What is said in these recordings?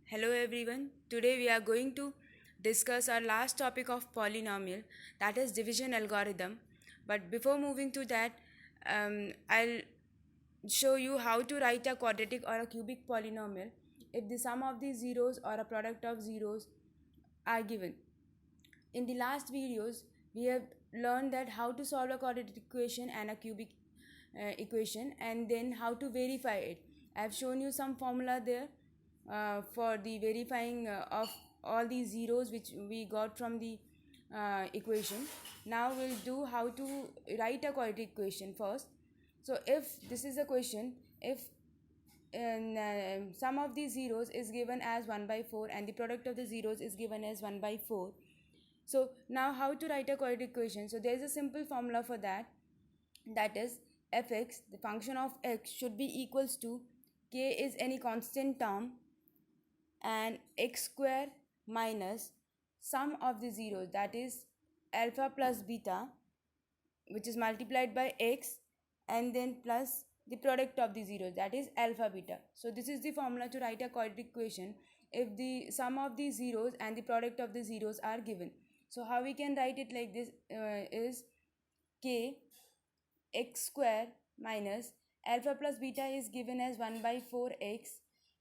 Hello everyone. Today we are going to discuss our last topic of polynomial, that is division algorithm. But before moving to that, I'll show you how to write a quadratic or a cubic polynomial if the sum of the zeros or a product of zeros are given. In the last videos, we have learned that how to solve a quadratic equation and a cubic equation, and then how to verify it. I have shown you some formula there for the verifying of all these zeros which we got from the equation. Now we'll do how to write a quadratic equation first. So if this is a question, if sum of these zeros is given as 1 by 4 and the product of the zeros is given as 1 by 4. So now how to write a quadratic equation? So there is a simple formula for that, that is fx, the function of x, should be equals to k is any constant term and x square minus sum of the zeros, that is alpha plus beta, which is multiplied by x, and then plus the product of the zeros, that is alpha beta. So this is the formula to write a quadratic equation if the sum of the zeros and the product of the zeros are given. So how we can write it like this is k x square minus alpha plus beta is given as 1 by 4x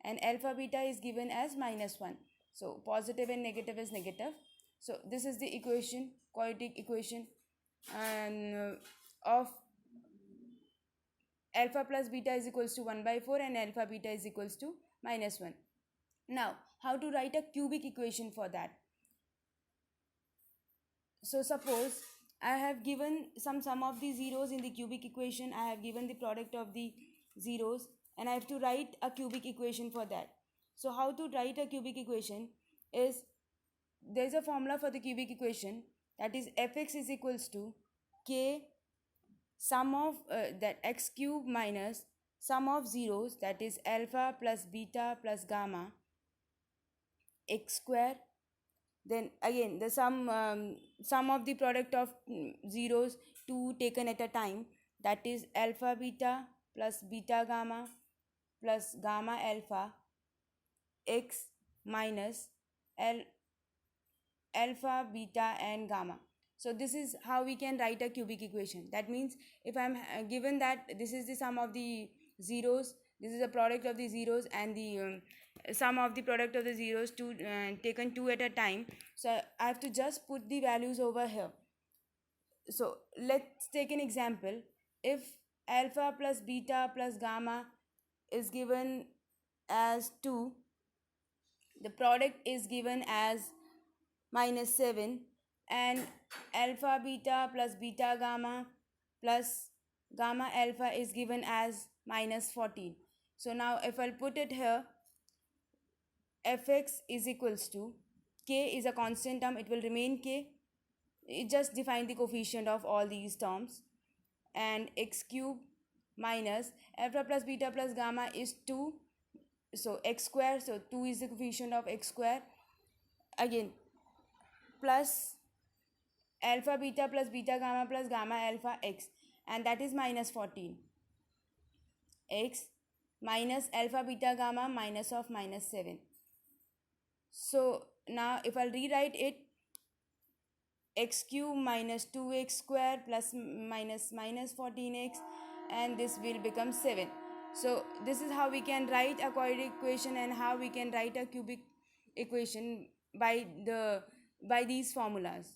and alpha beta is given as minus 1. So positive and negative is negative. So this is the equation, quadratic equation, and of alpha plus beta is equals to 1 by 4 and alpha beta is equals to minus 1. Now how to write a cubic equation for that? So suppose I have given some sum of the zeros in the cubic equation, I have given the product of the zeros, and I have to write a cubic equation for that. So how to write a cubic equation is, there is a formula for the cubic equation, that is fx is equals to k sum of that x cube minus sum of zeros, that is alpha plus beta plus gamma x square, then again the sum of the product of zeros two taken at a time, that is alpha beta plus beta gamma plus gamma alpha x minus l alpha beta and gamma. So this is how we can write a cubic equation. That means if I'm given that this is the sum of the zeros, this is the product of the zeros, and the sum of the product of the zeros two taken two at a time, so I have to just put the values over here. So let's take an example. If alpha plus beta plus gamma is given as 2, the product is given as minus 7, and alpha beta plus beta gamma plus gamma alpha is given as minus 14. So now if I'll put it here, fx is equals to, k is a constant term, it will remain k, it just define the coefficient of all these terms, and x cube minus alpha plus beta plus gamma is 2, so x square, so 2 is the coefficient of x square, again plus alpha beta plus beta gamma plus gamma alpha x, and that is minus 14, x minus alpha beta gamma minus of minus 7. So now if I'll rewrite it, x cube minus 2x square plus minus 14x, and this will become 7. So this is how we can write a quadratic equation and how we can write a cubic equation by these formulas.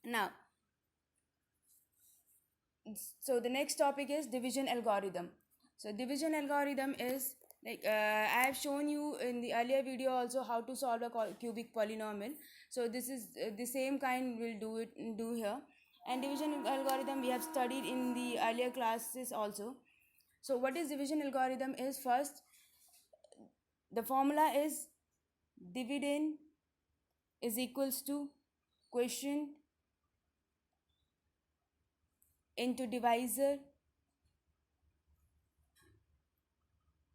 Now, so the next topic is division algorithm. So division algorithm is like I have shown you in the earlier video also how to solve a cubic polynomial. So this is the same kind we'll do here. And division algorithm we have studied in the earlier classes also. So what is division algorithm is, first the formula is dividend is equals to quotient into divisor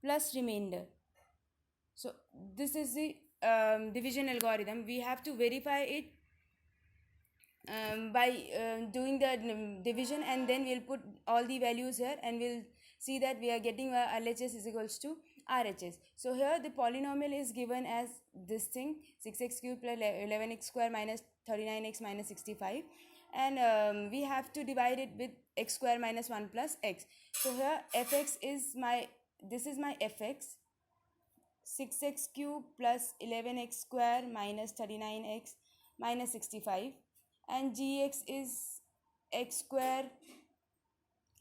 plus remainder. So this is the division algorithm. We have to verify it by doing the division, and then we'll put all the values here and we'll see that we are getting LHS is equals to RHS. So here the polynomial is given as this thing, 6x cube plus 11x square minus 39x minus 65, and we have to divide it with x square minus 1 plus x. So here fx is my, this is my fx, 6x cube plus 11x square minus 39x minus 65, and gx is x square.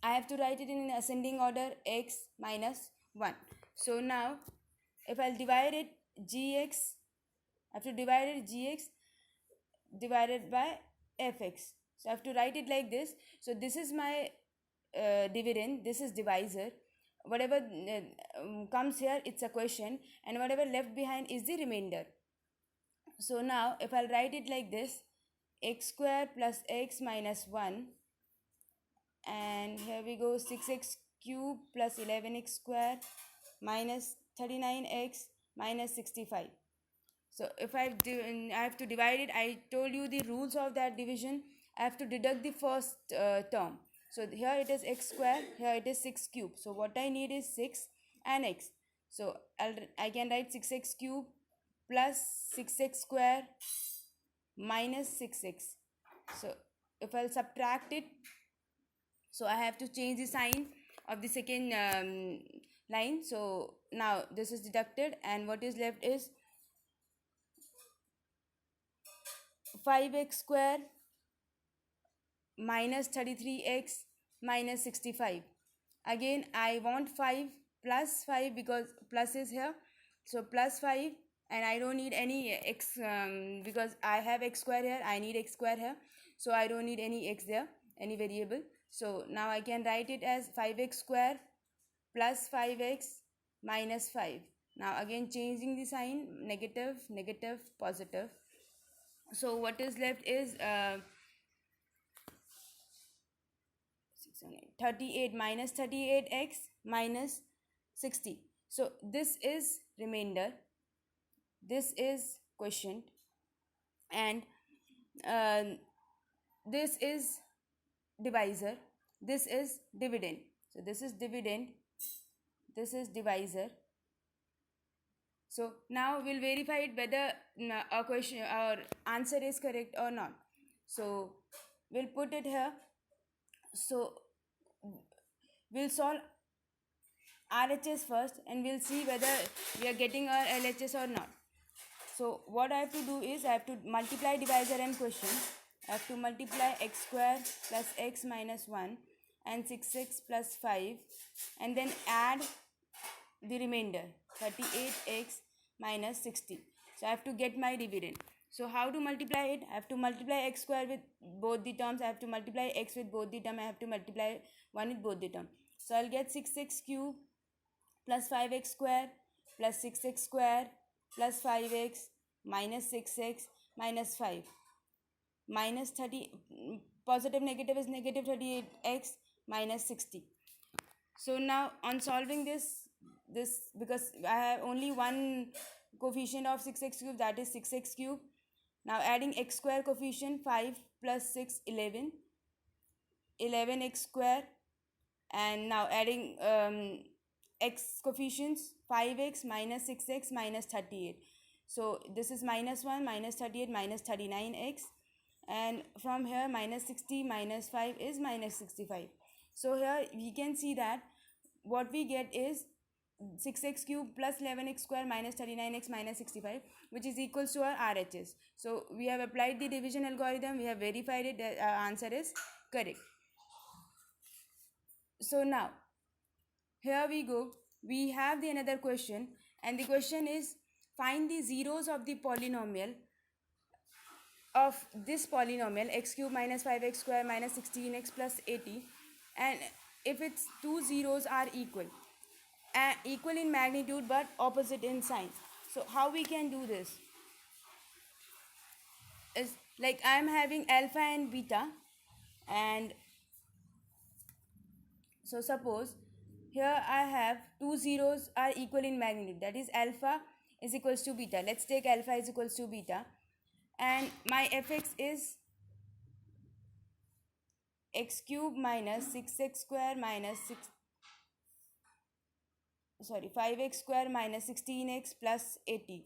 I have to write it in ascending order, x minus 1. So now if I'll divide it, gx, I have to divide it gx divided by fx. So I have to write it like this. So this is my dividend, this is divisor. Whatever comes here, it's a question, and whatever left behind is the remainder. So now if I'll write it like this, x square plus x minus 1, and here we go, 6x cube plus 11x square minus 39x minus 65. So if I have to divide it, I told you the rules of that division. I have to deduct the first term. So here it is x square, here it is 6 cube. So what I need is 6 and x. So I can write 6x cube plus 6x square minus 6x. So if I'll subtract it, so I have to change the sign of the second line. So now this is deducted, and what is left is 5x square minus 33x minus 65. Again I want 5 plus 5 because plus is here. So plus 5, and I don't need any x because I have x square here, I need x square here. So I don't need any x there, any variable. So now I can write it as 5x square plus 5x minus 5. Now again changing the sign, negative, negative, positive. So what is left is 38 minus 38x minus 60. So this is remainder, this is quotient, and this is divisor, this is dividend. So this is dividend, this is divisor. So now we'll verify it whether a question or answer is correct or not. So we'll put it here. So we'll solve RHS first, and we'll see whether we are getting our LHS or not. So what I have to do is I have to multiply divisor and quotient. I have to multiply x square plus x minus 1 and 6x plus 5, and then add the remainder, 38x minus 60. So I have to get my dividend. So how to multiply it? I have to multiply x square with both the terms, I have to multiply x with both the term, I have to multiply 1 with both the term. So I'll get 6x cube plus 5x square plus 6x square plus 5x minus 6x minus 5 minus 30, positive negative is negative 38x minus 60. So now on solving this because I have only one coefficient of 6x cube, that is 6x cube. Now adding x square coefficient, 5 plus 6 11, 11x square, and now adding x coefficients, 5x minus 6x minus 38. So this is minus 1 minus 38 minus 39x, and from here minus 60 minus 5 is minus 65. So here we can see that what we get is 6x cube plus 11x square minus 39x minus 65, which is equals to our RHS. So we have applied the division algorithm, we have verified it, the answer is correct. So now here we go, we have the another question, and the question is find the zeros of the polynomial of this polynomial x cube minus 5x square minus 16x plus 80, and if its two zeros are equal in magnitude but opposite in sign. So how we can do this is, like I am having alpha and beta, and so suppose here I have two zeros are equal in magnitude, that is alpha is equals to beta. Let's take alpha is equals to beta, and my fx is x cube minus 6x square minus 6 sorry 5x square minus 16x plus 80.